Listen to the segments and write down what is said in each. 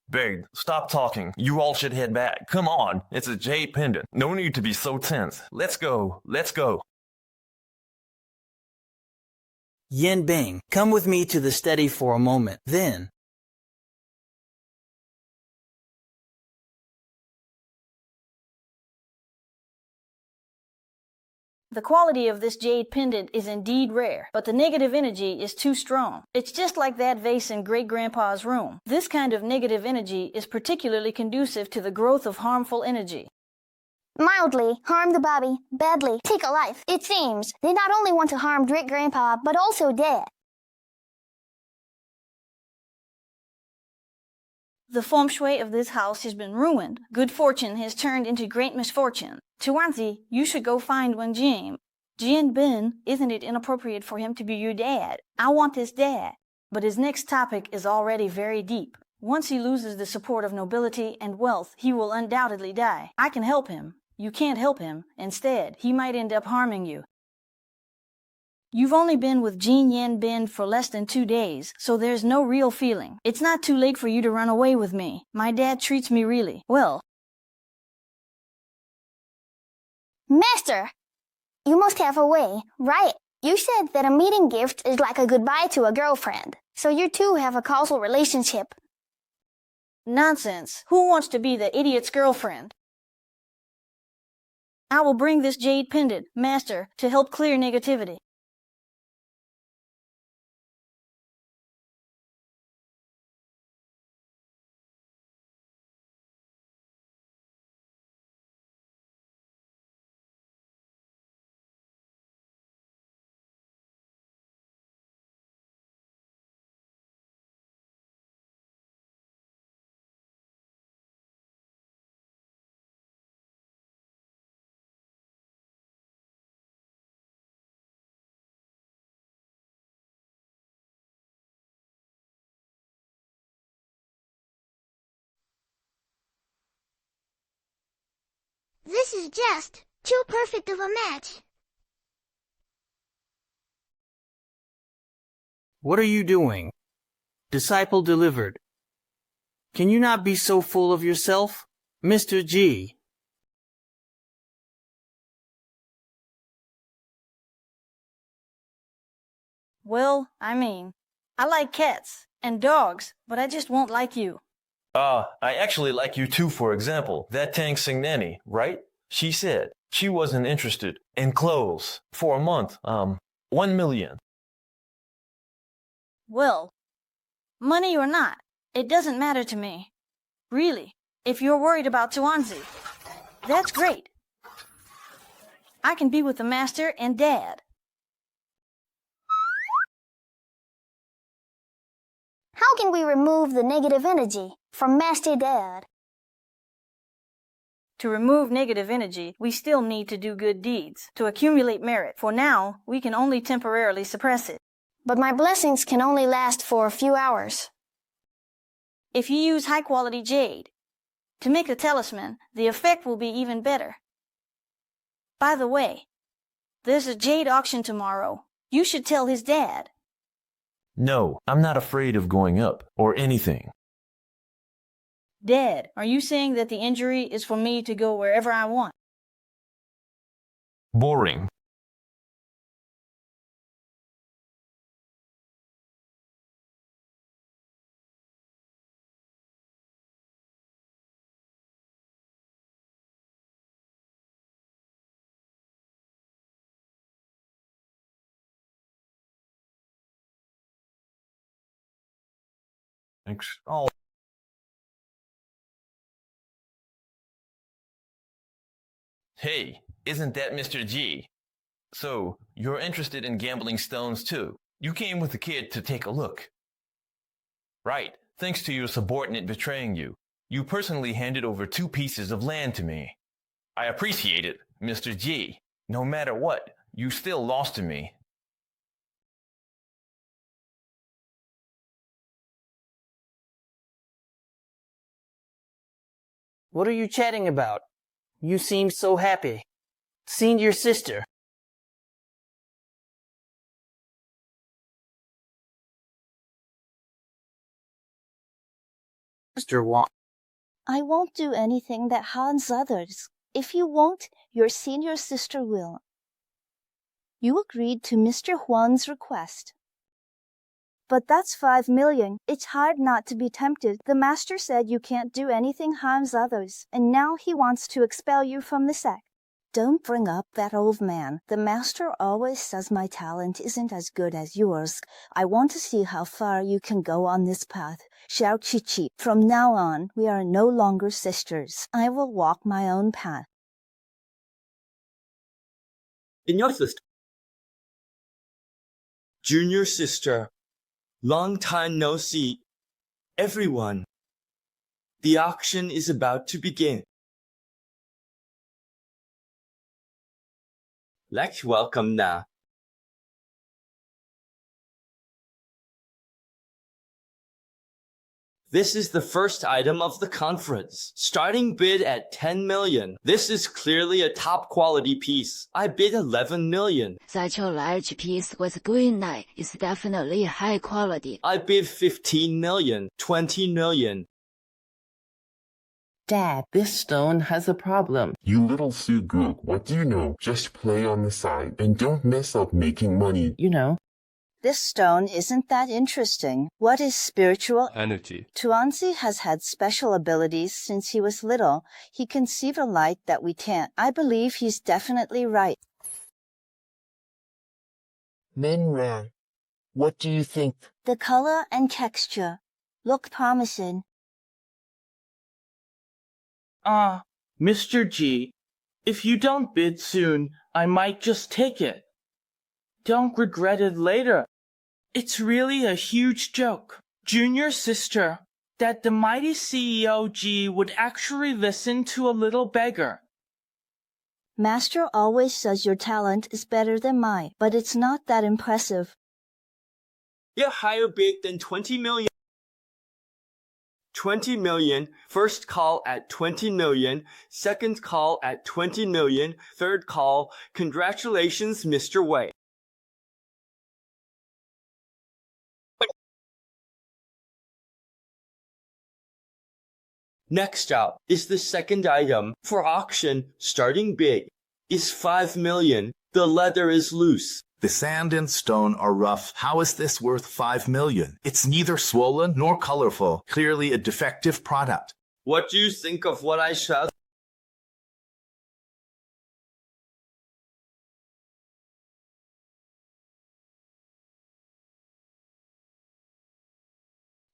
Babe, stop talking. You all should head back. Come on, it's a jade pendant. No need to be so tense. Let's go, let's go. Yanbing, come with me to the study for a moment, then. The quality of this jade pendant is indeed rare, but the negative energy is too strong. It's just like that vase in great-grandpa's room. This kind of negative energy is particularly conducive to the growth of harmful energy. Mildly, harm the baby, badly, take a life. It seems they not only want to harm great-grandpa, but also Dad. The feng shui of this house has been ruined. Good fortune has turned into great misfortune. Tuanzi, you should go find Wen Jing. Yanbing, isn't it inappropriate for him to be your dad? I want this dad. But his next topic is already very deep. Once he loses the support of nobility and wealth, he will undoubtedly die. I can help him. You can't help him. Instead, he might end up harming you. You've only been with Jean Yanbing for less than 2 days, so there's no real feeling. It's not too late for you to run away with me. My dad treats me really well. Master, you must have a way, right? You said that a meeting gift is like a goodbye to a girlfriend, so you two have a causal relationship. Nonsense. Who wants to be the idiot's girlfriend? I will bring this jade pendant, Master, to help clear negativity. This is just too perfect of a match. What are you doing? Disciple delivered. Can you not be so full of yourself, Mr. G? Well, I like cats and dogs, but I just won't like you. I actually like you too, for example. That Tang Sing nanny, right? She said she wasn't interested in clothes for a month. 1 million. Well, money or not, it doesn't matter to me. Really, if you're worried about Tuanzi, that's great. I can be with the Master and Dad. How can we remove the negative energy from Master Dad? To remove negative energy, we still need to do good deeds, to accumulate merit. For now, we can only temporarily suppress it. But my blessings can only last for a few hours. If you use high-quality jade to make a talisman, the effect will be even better. By the way, there's a jade auction tomorrow. You should tell his dad. No, I'm not afraid of going up or anything. Dad, are you saying that the injury is for me to go wherever I want? Boring. Thanks. Oh. Hey, isn't that Mr. G? So, you're interested in gambling stones too? You came with the kid to take a look. Right, thanks to your subordinate betraying you. You personally handed over 2 pieces of land to me. I appreciate it, Mr. G. No matter what, you still lost to me. What are you chatting about? You seem so happy. Seen your sister. Mr. Wang. I won't do anything that harms others. If you won't, your senior sister will. You agreed to Mr. Huang's request. But that's 5 million. It's hard not to be tempted. The master said you can't do anything harms others, and now he wants to expel you from the sect. Don't bring up that old man. The master always says my talent isn't as good as yours. I want to see how far you can go on this path. Qiao Qiqi, from now on, we are no longer sisters. I will walk my own path. In your sister. Junior sister. Long time no see. Everyone. The auction is about to begin. Let's welcome Na. This is the first item of the conference. Starting bid at 10 million. This is clearly a top quality piece. I bid 11 million. Such a large piece with green light is definitely high quality. I bid 15 million. 20 million. Dad, this stone has a problem. You little Suguk, what do you know? Just play on the side and don't mess up making money. You know. This stone isn't that interesting. What is spiritual energy? Tuanzi has had special abilities since he was little. He can see the light that we can't. I believe he's definitely right. Minran, what do you think? The color and texture look promising. Mr. G, if you don't bid soon, I might just take it. Don't regret it later. It's really a huge joke. Junior sister, that the mighty CEO G would actually listen to a little beggar. Master always says your talent is better than mine, but it's not that impressive. You're higher bid than 20 million. 20 million, first call at 20 million, second call at 20 million, third call, congratulations, Mr. Wei. Next up is the second item for auction, starting bid, is 5 million. The leather is loose. The sand and stone are rough. How is this worth 5 million? It's neither swollen nor colorful. Clearly a defective product. What do you think of what I said?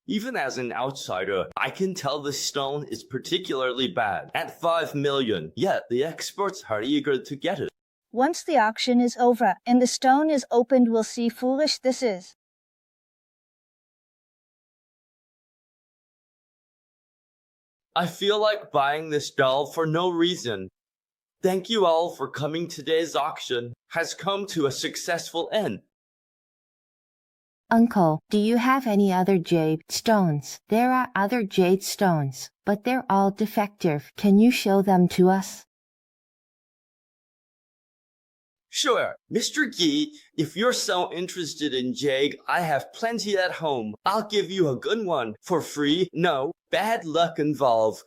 Even as an outsider, I can tell this stone is particularly bad. At 5 million, yet the experts are eager to get it. Once the auction is over and the stone is opened, we'll see foolish this is. I feel like buying this doll for no reason. Thank you all for coming. Today's auction has come to a successful end. Uncle, do you have any other jade stones? There are other jade stones, but they're all defective. Can you show them to us? Sure, Mr. Yi, if you're so interested in Jade, I have plenty at home. I'll give you a good one for free. No bad luck involved.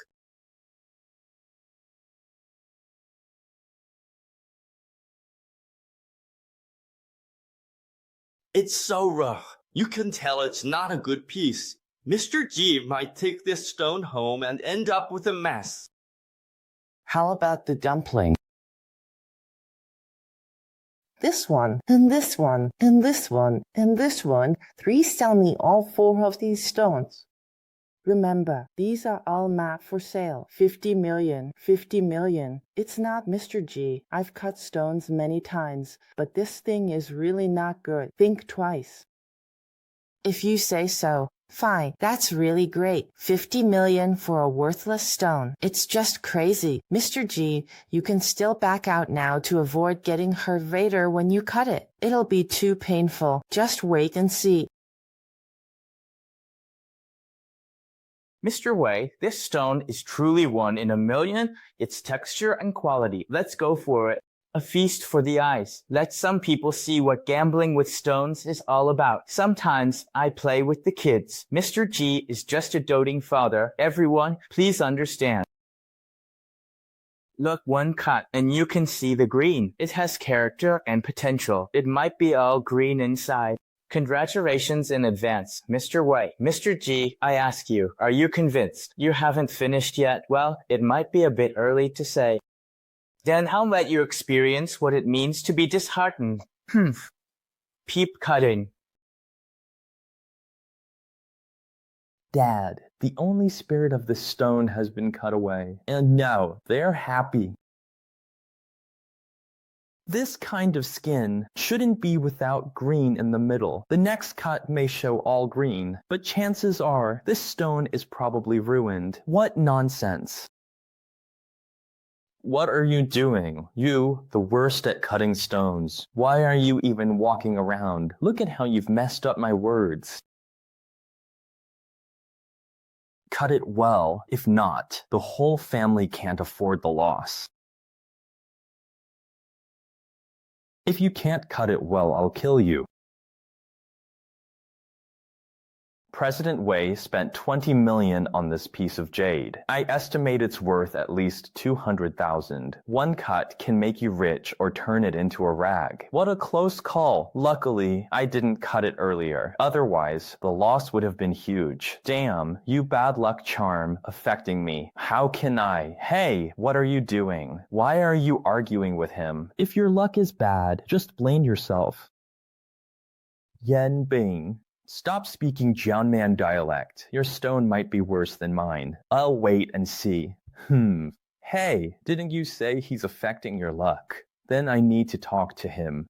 It's so rough. You can tell it's not a good piece. Mr. G might take this stone home and end up with a mess. How about the dumpling? This one, and this one, and this one, and this one. 3 sell me all 4 of these stones. Remember, these are all not for sale. 50 million, 50 million. It's not Mr. G. I've cut stones many times, but this thing is really not good. Think twice. If you say so. Fine, that's really great. 50 million for a worthless stone. It's just crazy. Mr. G, you can still back out now to avoid getting hurt later when you cut it. It'll be too painful. Just wait and see. Mr. Wei, this stone is truly 1 in a million. Its texture and quality. Let's go for it. A feast for the eyes. Let some people see what gambling with stones is all about. Sometimes I play with the kids. Mr. G is just a doting father. Everyone, please understand. Look, one cut, and you can see the green. It has character and potential. It might be all green inside. Congratulations in advance, Mr. Wei. Mr. G, I ask you, are you convinced? You haven't finished yet? Well, it might be a bit early to say. Then I'll let you experience what it means to be disheartened. Peep cutting. Dad, the only spirit of the stone has been cut away. And now they're happy. This kind of skin shouldn't be without green in the middle. The next cut may show all green, but chances are this stone is probably ruined. What nonsense. What are you doing? You, the worst at cutting stones. Why are you even walking around? Look at how you've messed up my words. Cut it well. If not, the whole family can't afford the loss. If you can't cut it well, I'll kill you. President Wei spent 20 million on this piece of jade. I estimate it's worth at least 200,000. One cut can make you rich or turn it into a rag. What a close call. Luckily, I didn't cut it earlier. Otherwise, the loss would have been huge. Damn, you bad luck charm affecting me. How can I? Hey, what are you doing? Why are you arguing with him? If your luck is bad, just blame yourself. Yanbing. Stop speaking Jianman dialect. Your stone might be worse than mine. I'll wait and see. Hey, didn't you say he's affecting your luck? Then I need to talk to him.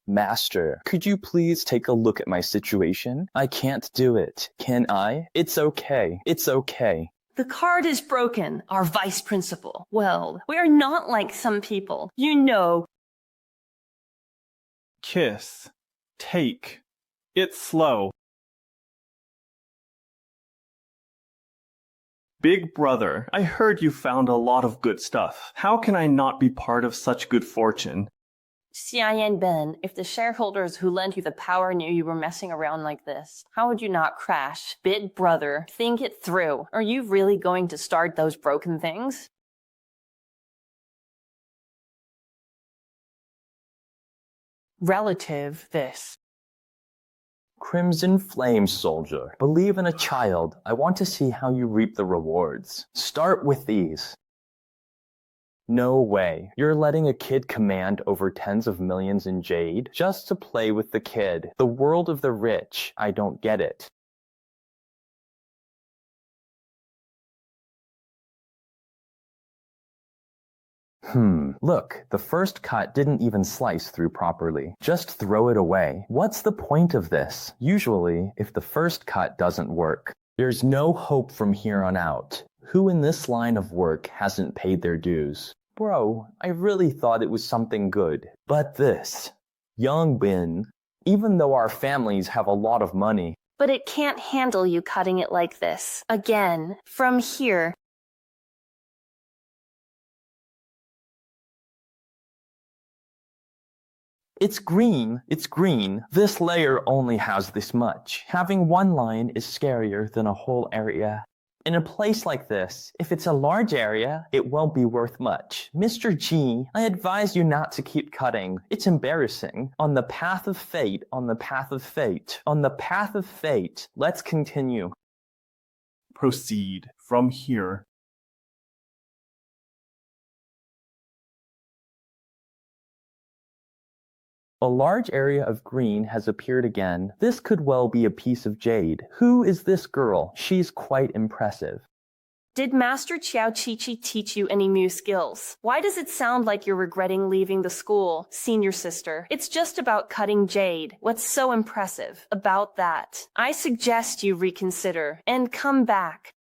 Master, could you please take a look at my situation? I can't do it. Can I? It's okay. It's okay. The card is broken, our vice principal. Well, we are not like some people. You know. Kiss. Take. It's slow. Big brother, I heard you found a lot of good stuff. How can I not be part of such good fortune? Yanbing, if the shareholders who lent you the power knew you were messing around like this, how would you not crash? Big brother, think it through. Are you really going to start those broken things? Relative, this. Crimson Flame Soldier. Believe in a child. I want to see how you reap the rewards. Start with these. No way. You're letting a kid command over tens of millions in jade just to play with the kid. The world of the rich. I don't get it. Look, the first cut didn't even slice through properly. Just throw it away. What's the point of this? Usually, if the first cut doesn't work, there's no hope from here on out. Who in this line of work hasn't paid their dues? Bro, I really thought it was something good. But this. Yanbing. Even though our families have a lot of money. But it can't handle you cutting it like this. Again, from here. It's green. It's green. This layer only has this much. Having one line is scarier than a whole area. In a place like this, if it's a large area, it won't be worth much. Mr. G, I advise you not to keep cutting. It's embarrassing. On the path of fate, on the path of fate, on the path of fate. Let's continue. Proceed from here. A large area of green has appeared again. This could well be a piece of jade. Who is this girl? She's quite impressive. Did Master Qiao Qiqi teach you any new skills? Why does it sound like you're regretting leaving the school, senior sister? It's just about cutting jade. What's so impressive about that? I suggest you reconsider and come back.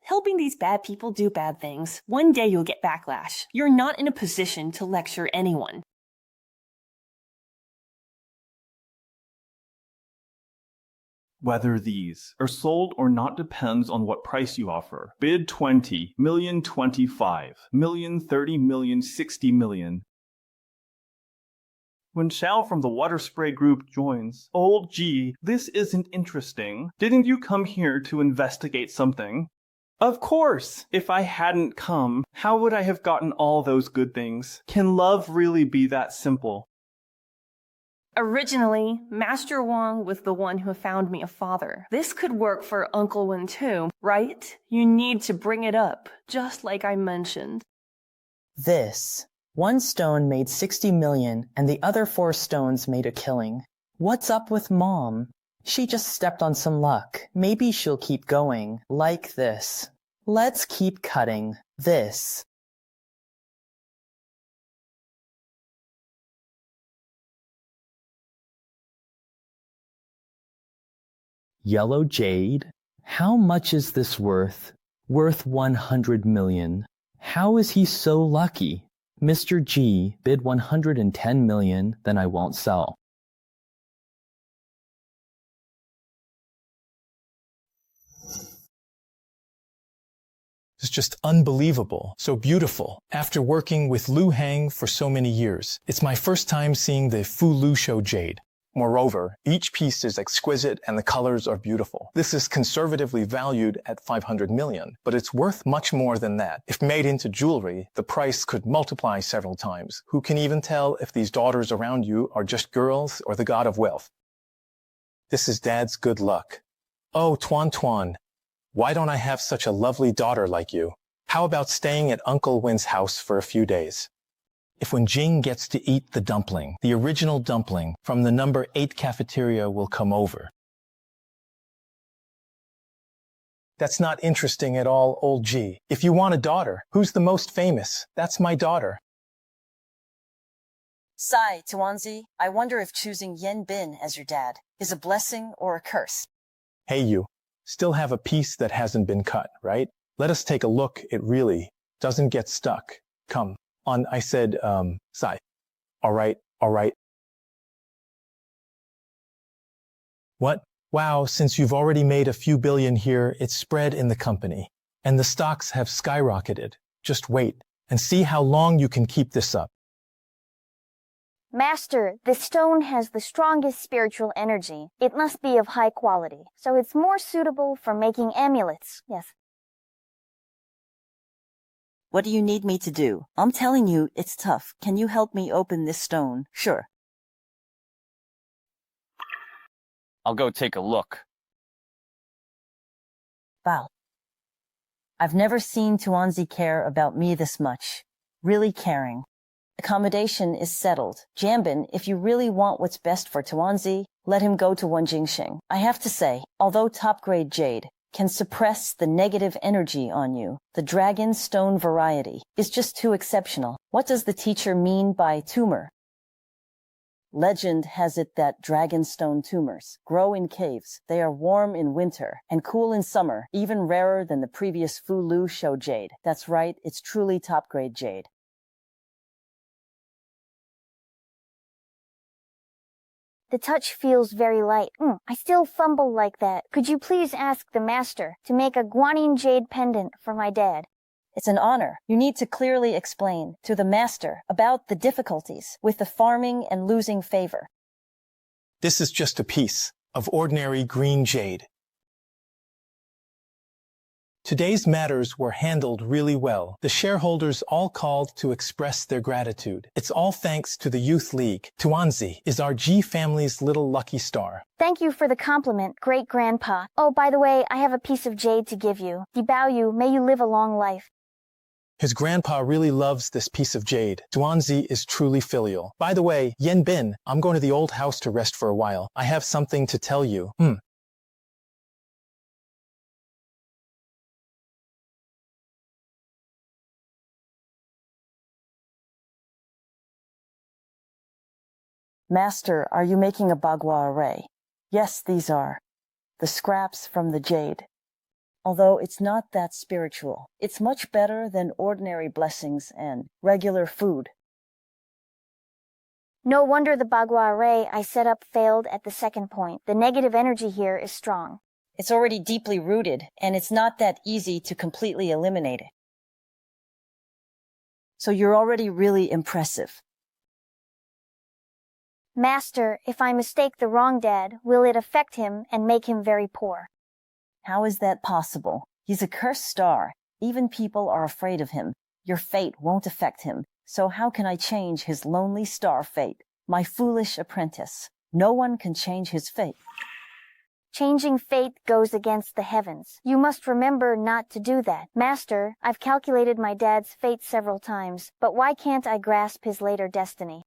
Helping these bad people do bad things. One day you'll get backlash. You're not in a position to lecture anyone. Whether these are sold or not depends on what price you offer. Bid 20 million, 25 million, 30 million, 60 million. When Xiao from the water spray group joins, old G, this isn't interesting. Didn't you come here to investigate something? Of course! If I hadn't come, how would I have gotten all those good things? Can love really be that simple? Originally, Master Wang was the one who found me a father. This could work for Uncle Wen too, right? You need to bring it up, just like I mentioned. This. One stone made 60 million, and the other 4 stones made a killing. What's up with Mom? She just stepped on some luck. Maybe she'll keep going, like this. Let's keep cutting. This. Yellow Jade? How much is this worth? Worth 100 million. How is he so lucky? Mr. G, bid 110 million, then I won't sell. It's just unbelievable, so beautiful. After working with Lu Hang for so many years, it's my first time seeing the Fu Lu show Jade. Moreover, each piece is exquisite and the colors are beautiful. This is conservatively valued at 500 million, but it's worth much more than that. If made into jewelry, the price could multiply several times. Who can even tell if these daughters around you are just girls or the god of wealth? This is Dad's good luck. Oh, Tuan, why don't I have such a lovely daughter like you? How about staying at Uncle Wen's house for a few days? If Wen Jing gets to eat the dumpling, the original dumpling from the number 8 cafeteria will come over. That's not interesting at all, old G. If you want a daughter, who's the most famous? That's my daughter. Sigh, Tuanzi, I wonder if choosing Yanbing as your dad is a blessing or a curse. Hey you, still have a piece that hasn't been cut, right? Let us take a look. It really doesn't get stuck. Come. On, I said, sigh. All right. What? Wow, since you've already made a few billion here, it's spread in the company. And the stocks have skyrocketed. Just wait and see how long you can keep this up. Master, the stone has the strongest spiritual energy. It must be of high quality, so it's more suitable for making amulets. Yes. What do you need me to do? I'm telling you, it's tough. Can you help me open this stone? Sure. I'll go take a look. Wow. I've never seen Tuanzi care about me this much. Really caring. Accommodation is settled. Yanbing, if you really want what's best for Tuanzi, let him go to Wen Jing. I have to say, although top-grade Jade can suppress the negative energy on you, the dragon stone variety is just too exceptional. What does the teacher mean by tumor? Legend has it that dragonstone tumors grow in caves. They are warm in winter and cool in summer, even rarer than the previous Fu Lu show Jade. That's right, it's truly top-grade Jade. The touch feels very light. I still fumble like that. Could you please ask the master to make a guanine jade pendant for my dad? It's an honor. You need to clearly explain to the master about the difficulties with the farming and losing favor. This is just a piece of ordinary green jade. Today's matters were handled really well. The shareholders all called to express their gratitude. It's all thanks to the Youth League. Tuanzi is our G family's little lucky star. Thank you for the compliment, great-grandpa. Oh, by the way, I have a piece of jade to give you. Debao you, may you live a long life. His grandpa really loves this piece of jade. Tuanzi is truly filial. By the way, Yanbing, I'm going to the old house to rest for a while. I have something to tell you. Master, are you making a bagua array? Yes, these are. The scraps from the jade. Although it's not that spiritual, it's much better than ordinary blessings and regular food. No wonder the Bagua array I set up failed at the second point. The negative energy here is strong. It's already deeply rooted, and it's not that easy to completely eliminate it. So you're already really impressive. Master, if I mistake the wrong dad, will it affect him and make him very poor? How is that possible? He's a cursed star. Even people are afraid of him. Your fate won't affect him. So how can I change his lonely star fate? My foolish apprentice. No one can change his fate. Changing fate goes against the heavens. You must remember not to do that. Master, I've calculated my dad's fate several times, but why can't I grasp his later destiny?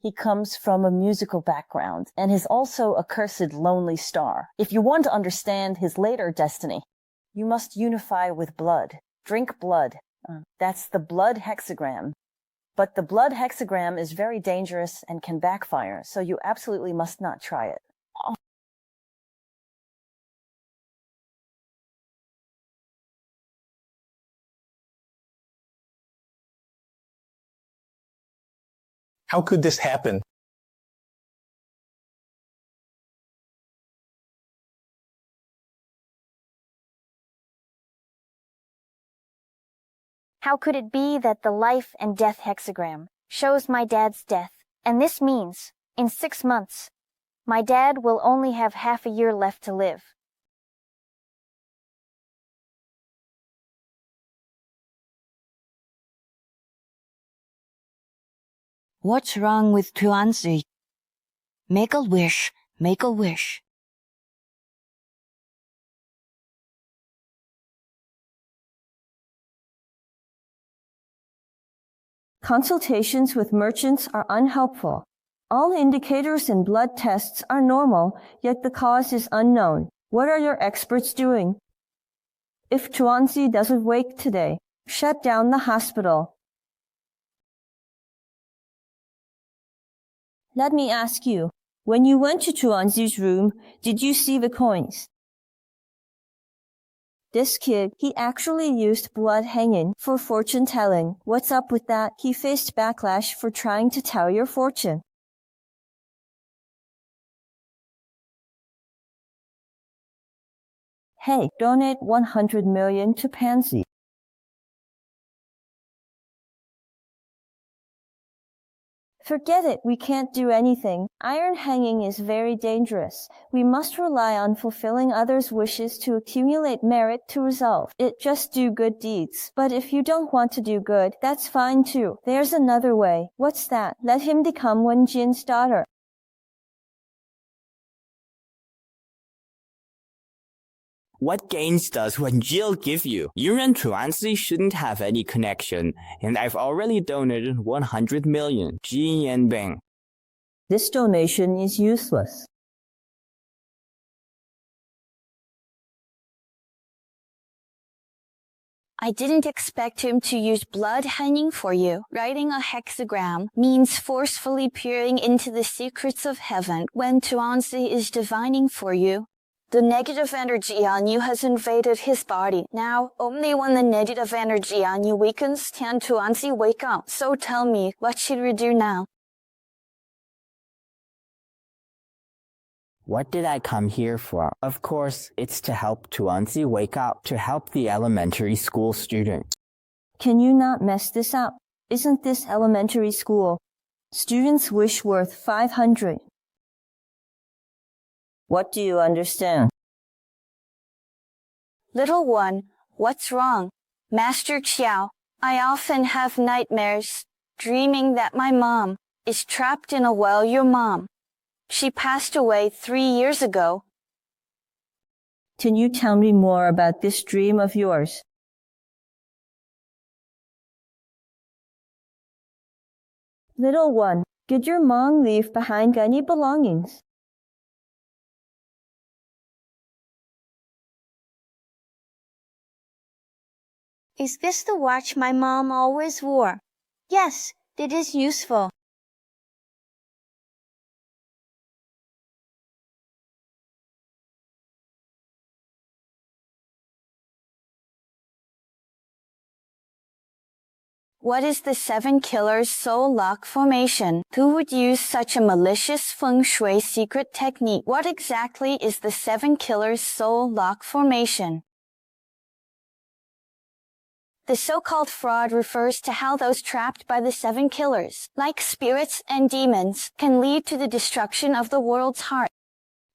He comes from a musical background and is also a cursed lonely star. If you want to understand his later destiny, you must unify with blood. Drink blood. That's the blood hexagram. But the blood hexagram is very dangerous and can backfire, so you absolutely must not try it. How could this happen? How could it be that the life and death hexagram shows my dad's death? And this means, in 6 months, my dad will only have half a year left to live. What's wrong with Tuanzi? Make a wish, make a wish. Consultations with merchants are unhelpful. All indicators in blood tests are normal, yet the cause is unknown. What are your experts doing? If Tuanzi doesn't wake today, shut down the hospital. Let me ask you, when you went to Tuanzi's room, did you see the coins? This kid, he actually used blood hanging for fortune telling. What's up with that? He faced backlash for trying to tell your fortune. Hey, donate 100 million to Pansy. Forget it, we can't do anything. Iron hanging is very dangerous. We must rely on fulfilling others' wishes to accumulate merit to resolve it. Just do good deeds. But if you don't want to do good, that's fine too. There's another way. What's that? Let him become Wen Jing's daughter. What gains does Wen Jing give you? You and Tuanzi shouldn't have any connection, and I've already donated 100 million Yanbing. This donation is useless. I didn't expect him to use blood hanging for you. Writing a hexagram means forcefully peering into the secrets of heaven when Tuanzi is divining for you. The negative energy on you has invaded his body. Now, only when the negative energy on you weakens can Tuanzi wake up. So tell me, what should we do now? What did I come here for? Of course, it's to help Tuanzi wake up, to help the elementary school students. Can you not mess this up? Isn't this elementary school? Students' wish worth 500. What do you understand? Little one, what's wrong? Master Qiao, I often have nightmares, dreaming that my mom is trapped in a well. Your mom. She passed away 3 years ago. Can you tell me more about this dream of yours? Little one, did your mom leave behind any belongings? Is this the watch my mom always wore? Yes, it is useful. What is the seven killers' soul lock formation? Who would use such a malicious feng shui secret technique? What exactly is the seven killers' soul lock formation? The so-called fraud refers to how those trapped by the seven killers, like spirits and demons, can lead to the destruction of the world's heart.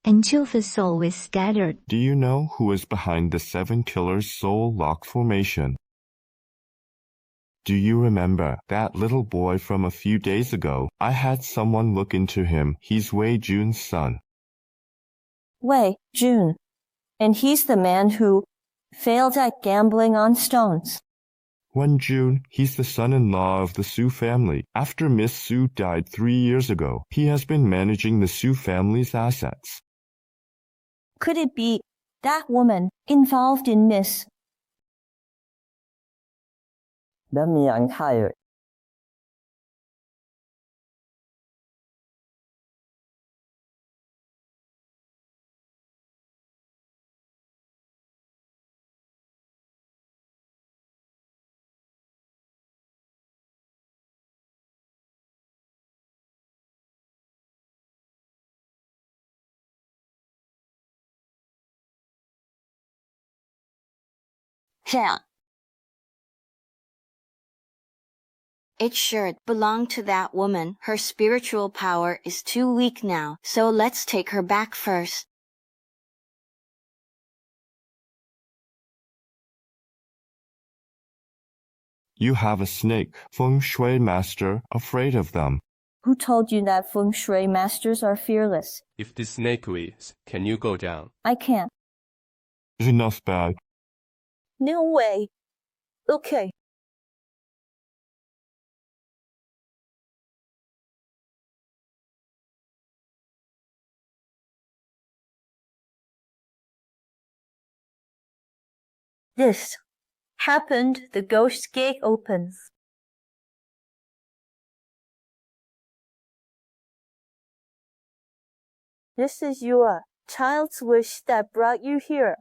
Until the soul is scattered. Do you know who is behind the seven killers' soul lock formation? Do you remember that little boy from a few days ago? I had someone look into him. He's Wei Jun's son. Wei Jun. And he's the man who failed at gambling on stones. Wen Jing, he's the son-in-law of the Su family. After Miss Su died 3 years ago, he has been managing the Su family's assets. Could it be that woman involved in Miss? 别勉太 Yeah. It sure belonged to that woman. Her spiritual power is too weak now, so let's take her back first. You have a snake, feng shui master, afraid of them. Who told you that feng shui masters are fearless? If the snake wins, can you go down? I can't. Enough bad. No way. Okay. This happened, the ghost gate opens. This is your child's wish that brought you here.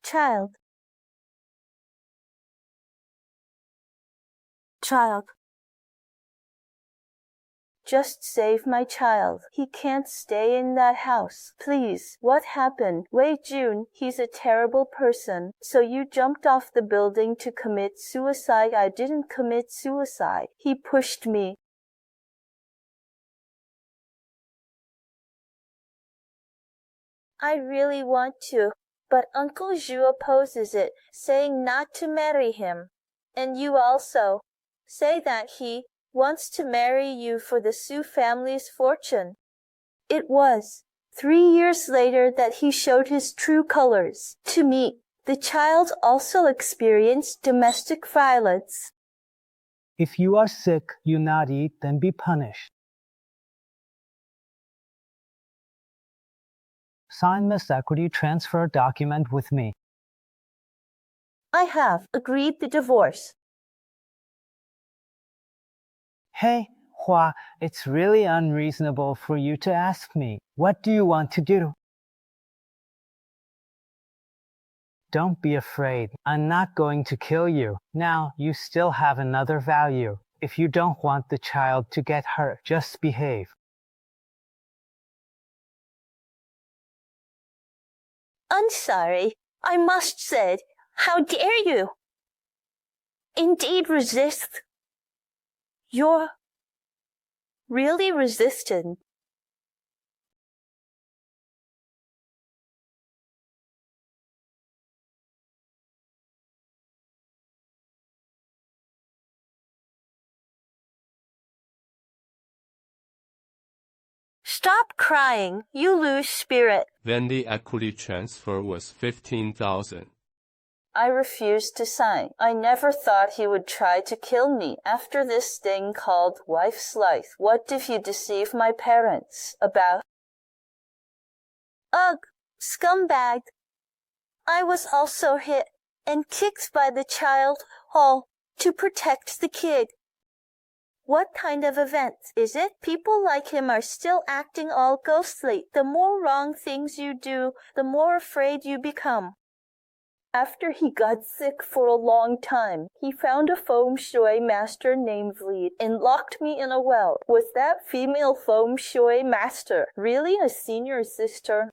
Child. Child. Just save my child. He can't stay in that house. Please, what happened? Wei Jun, he's a terrible person. So you jumped off the building to commit suicide? I didn't commit suicide. He pushed me. I really want to, but Uncle Zhu opposes it, saying not to marry him. And you also say that he wants to marry you for the Su family's fortune. It was 3 years later that he showed his true colors. To me, the child also experienced domestic violence. If you are sick, you not eat, then be punished. Sign Miss Equity transfer document with me. I have agreed the divorce. Hey, Hua, it's really unreasonable for you to ask me. What do you want to do? Don't be afraid. I'm not going to kill you. Now, you still have another value. If you don't want the child to get hurt, just behave. I'm sorry. I must say, how dare you? Indeed resist. You're really resistant. Stop crying. You lose spirit. Then the equity transfer was 15,000. I refused to sign. I never thought he would try to kill me after this thing called wife's life. What if you deceive my parents about? Ugh, scumbag. I was also hit and kicked by the child, all to protect the kid. What kind of event is it? People like him are still acting all ghostly. The more wrong things you do, the more afraid you become. After he got sick for a long time, he found a feng shui master named Vliet and locked me in a well. Was that female feng shui master really a senior sister?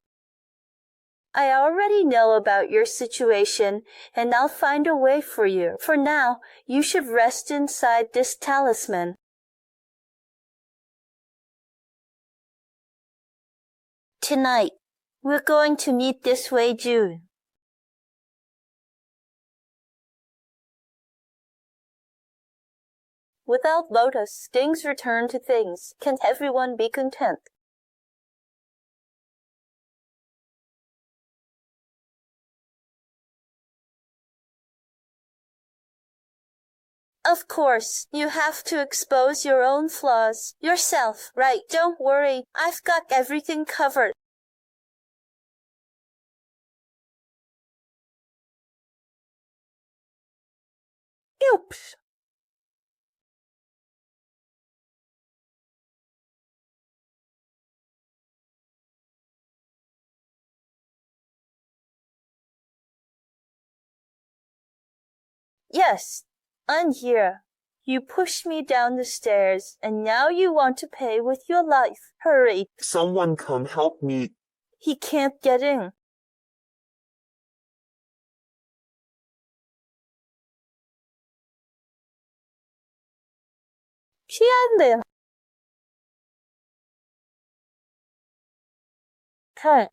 I already know about your situation, and I'll find a way for you. For now, you should rest inside this talisman. Tonight, we're going to meet this way, June. Without Lotus, things return to things. Can everyone be content? Of course, you have to expose your own flaws. Yourself, right? Don't worry, I've got everything covered. Oops. Yes, I'm here. You pushed me down the stairs, and now you want to pay with your life. Hurry. Someone come help me. He can't get in. 피한대요. 털.